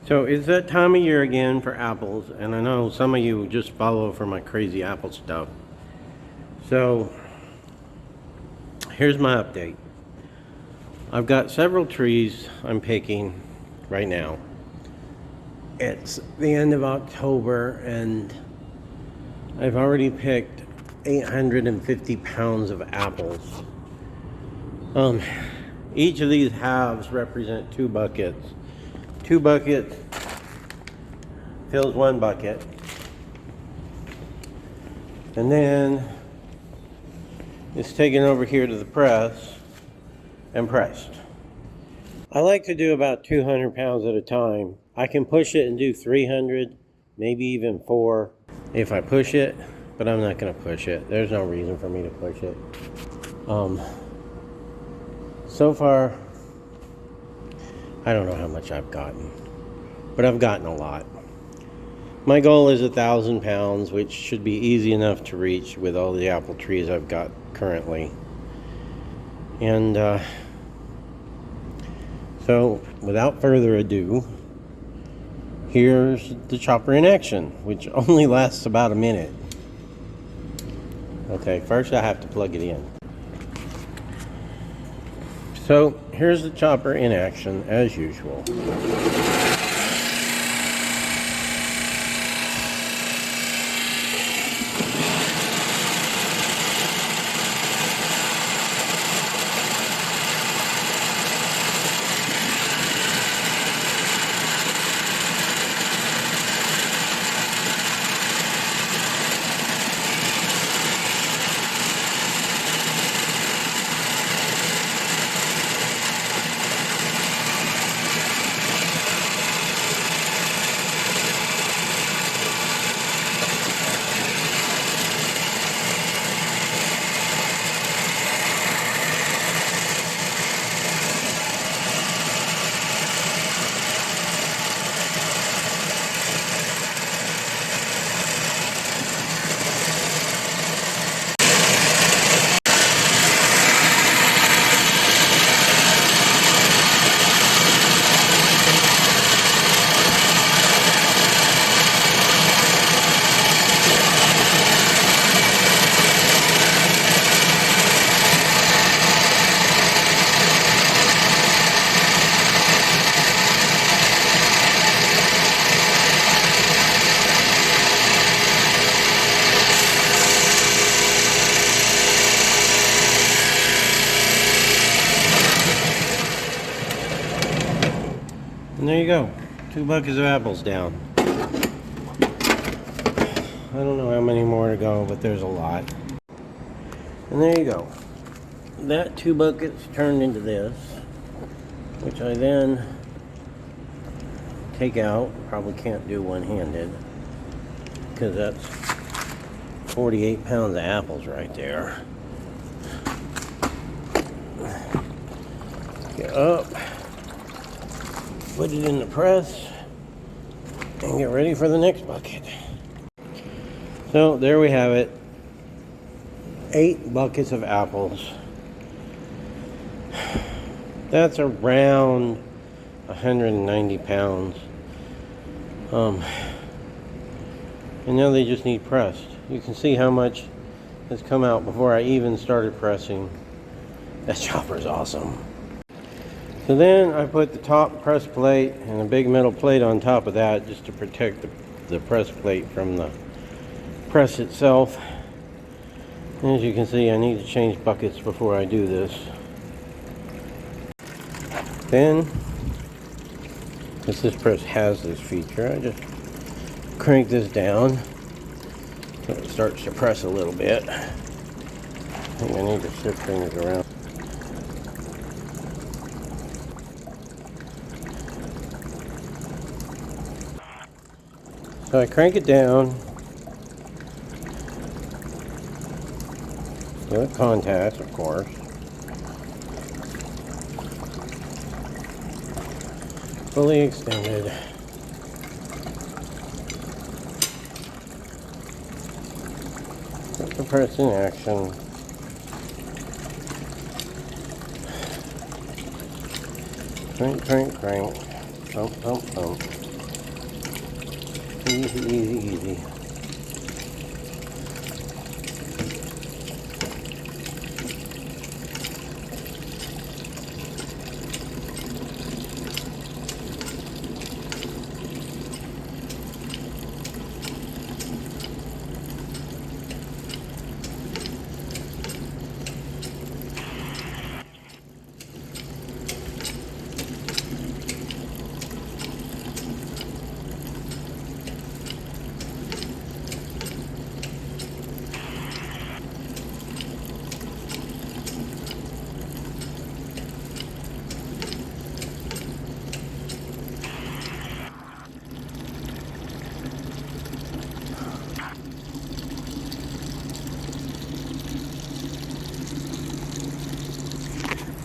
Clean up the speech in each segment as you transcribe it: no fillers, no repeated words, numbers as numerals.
So it's that time of year again for apples, and I know some of you just follow for my crazy apple stuff. So here's my update. I've got several trees I'm picking right now. It's the end of October and I've already picked 850 pounds of apples. Each of these halves represent 2 buckets. 2 buckets fills 1 bucket. And then it's taken over here to the press and pressed. I like to do about 200 pounds at a time. I can push it and do 300, maybe even 4 if I push it, but I'm not going to push it. There's no reason for me to push it. So far, I don't know how much I've gotten, but I've gotten a lot. My goal is 1,000 pounds, which should be easy enough to reach with all the apple trees I've got currently. And so, without further ado, here's the chopper in action, which only lasts about a minute. Okay, first I have to plug it in. So, here's the chopper in action, as usual. And there you go, 2 buckets of apples down. I don't know how many more to go, but there's a lot. And there you go. That 2 buckets turned into this, which I then take out. Probably can't do one-handed, because that's 48 pounds of apples right there. Get up. Put it in the press and get ready for the next bucket. So there we have it. 8 buckets of apples. That's around 190 pounds. And now they just need pressed. You can see how much has come out before I even started pressing. That chopper is awesome. So then I put the top press plate and a big metal plate on top of that just to protect the press plate from the press itself. And as you can see, I need to change buckets before I do this. Then, since this press has this feature, I just crank this down so it starts to press a little bit. I think I need to shift things around. So I crank it down with contacts, of course. Fully extended. Put the press in action. Crank, crank, crank. Pump, pump, pump. Easy, easy, easy.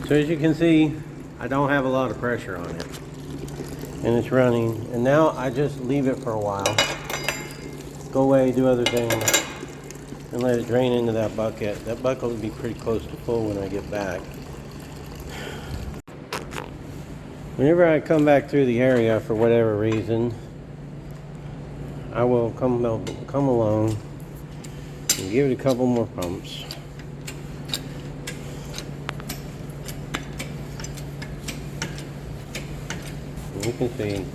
So as you can see, I don't have a lot of pressure on it. And it's running. And now I just leave it for a while. Go away, do other things, and let it drain into that bucket. That bucket will be pretty close to full when I get back. Whenever I come back through the area for whatever reason, I will come along and give it a couple more pumps. And you can see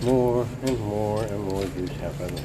more and more and more juice happens.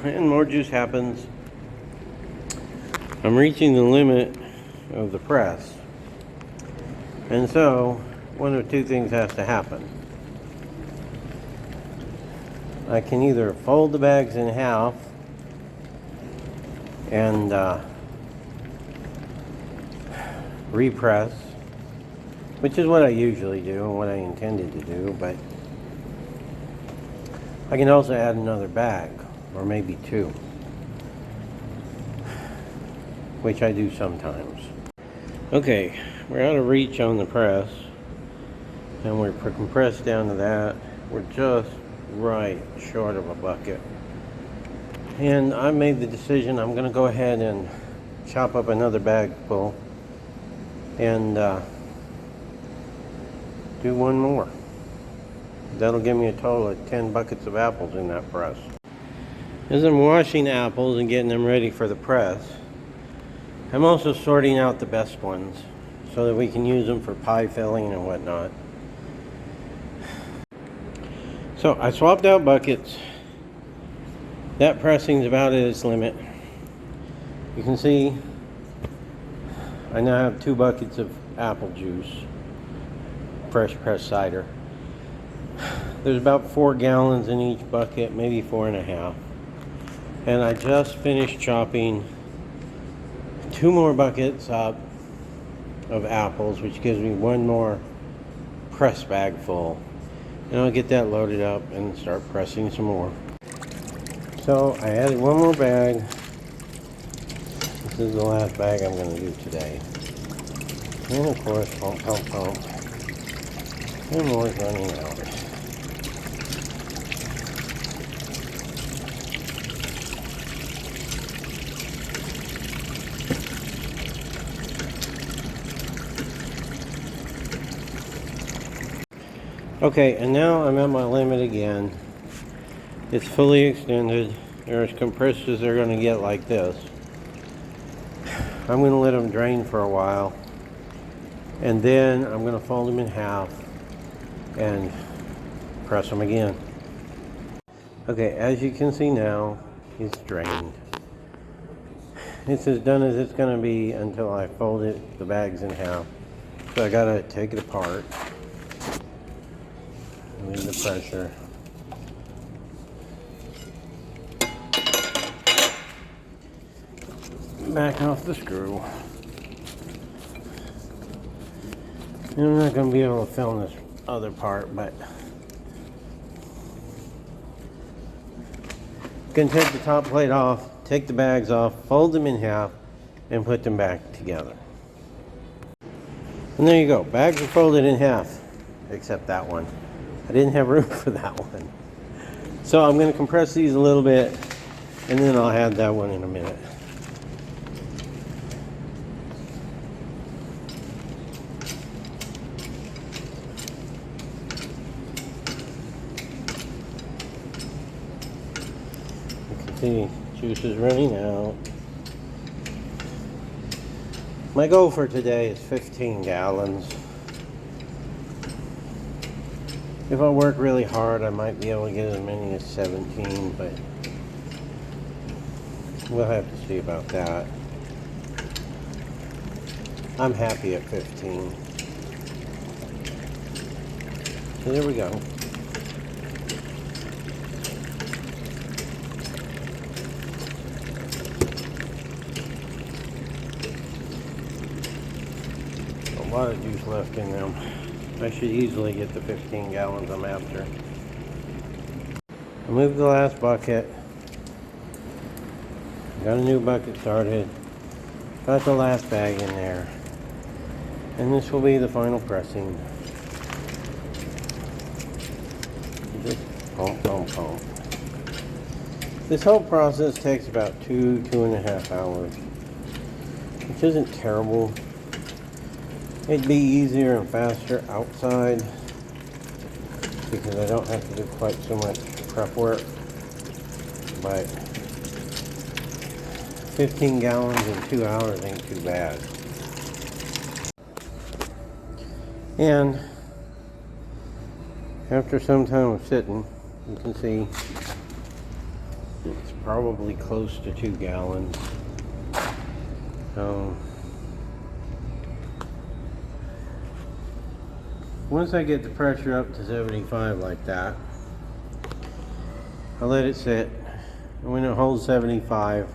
And more juice happens. I'm reaching the limit of the press. And so, one of two things has to happen. I can either fold the bags in half and repress, which is what I usually do and what I intended to do, but I can also add another bag, or maybe two, which I do sometimes. Okay, we're out of reach on the press, and we're compressed down to that. We're just right short of a bucket. And I made the decision I'm going to go ahead and chop up another bag full and do one more. That'll give me a total of 10 buckets of apples in that press. As I'm washing apples and getting them ready for the press, I'm also sorting out the best ones so that we can use them for pie filling and whatnot. So I swapped out buckets. That pressing's about at its limit. You can see I now have 2 buckets of apple juice, fresh pressed cider. There's about 4 gallons in each bucket, maybe 4.5. And I just finished chopping 2 more buckets up of apples, which gives me 1 more press bag full. And I'll get that loaded up and start pressing some more. So I added 1 more bag. This is the last bag I'm going to do today. And of course, pump, pump, pump. And more is running out. Okay, and now I'm at my limit again. It's fully extended. There's compressors that are going to get like this. I'm going to let them drain for a while, and then I'm going to fold them in half and press them again. Okay, as you can see now, it's drained. It's as done as it's going to be until I fold the bags in half. So I got to take it apart. Leave the pressure. Back off the screw. And I'm not going to be able to film this other part, but Going to take the top plate off, take the bags off, fold them in half, and put them back together. And there you go. Bags are folded in half, except that one. I didn't have room for that one. So I'm going to compress these a little bit, and then I'll add that one in a minute. You can see juice is running out. My goal for today is 15 gallons. If I work really hard, I might be able to get as many as 17, but we'll have to see about that. I'm happy at 15. So there we go. A lot of juice left in them. I should easily get the 15 gallons I'm after. I moved the last bucket. Got a new bucket started. Got the last bag in there. And this will be the final pressing. Just pump, pump, pump. This whole process takes about 2.5 hours, which isn't terrible. It'd be easier and faster outside because I don't have to do quite so much prep work. But 15 gallons in 2 hours ain't too bad. And after some time of sitting, you can see it's probably close to 2 gallons. So once I get the pressure up to 75 like that, I let it sit, and when it holds 75,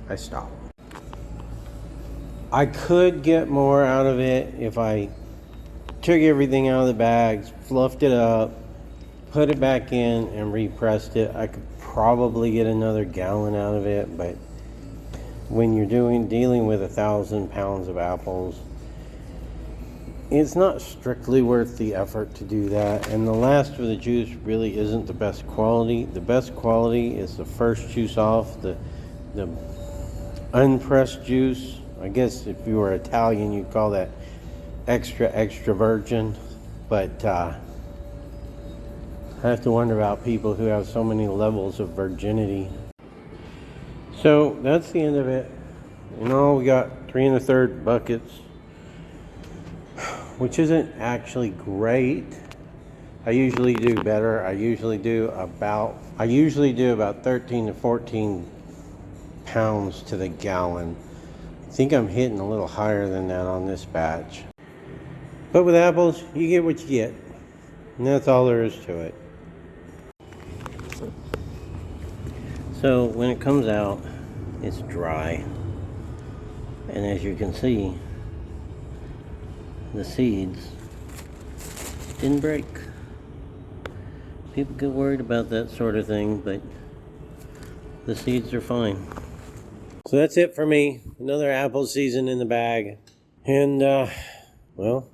I stop. I could get more out of it if I took everything out of the bags, fluffed it up, put it back in, and repressed it. I could probably get another gallon out of it, but when you're dealing with 1,000 pounds of apples, it's not strictly worth the effort to do that. And the last of the juice really isn't the best quality. The best quality is the first juice off, the unpressed juice. I guess if you were Italian, you'd call that extra virgin. But I have to wonder about people who have so many levels of virginity. So that's the end of it. In all, we got 3 1/3 buckets, which isn't actually great. I usually do better. I usually do about 13 to 14 pounds to the gallon. I think I'm hitting a little higher than that on this batch. But with apples, you get what you get. And that's all there is to it. So when it comes out, it's dry. And as you can see, the seeds didn't break. People get worried about that sort of thing, but the seeds are fine. So that's it for me. Another apple season in the bag. And, well,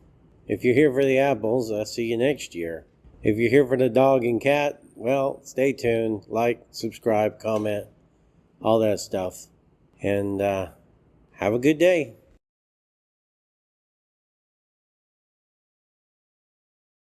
if you're here for the apples, I'll see you next year. If you're here for the dog and cat, well, stay tuned. Like, subscribe, comment, all that stuff. And have a good day.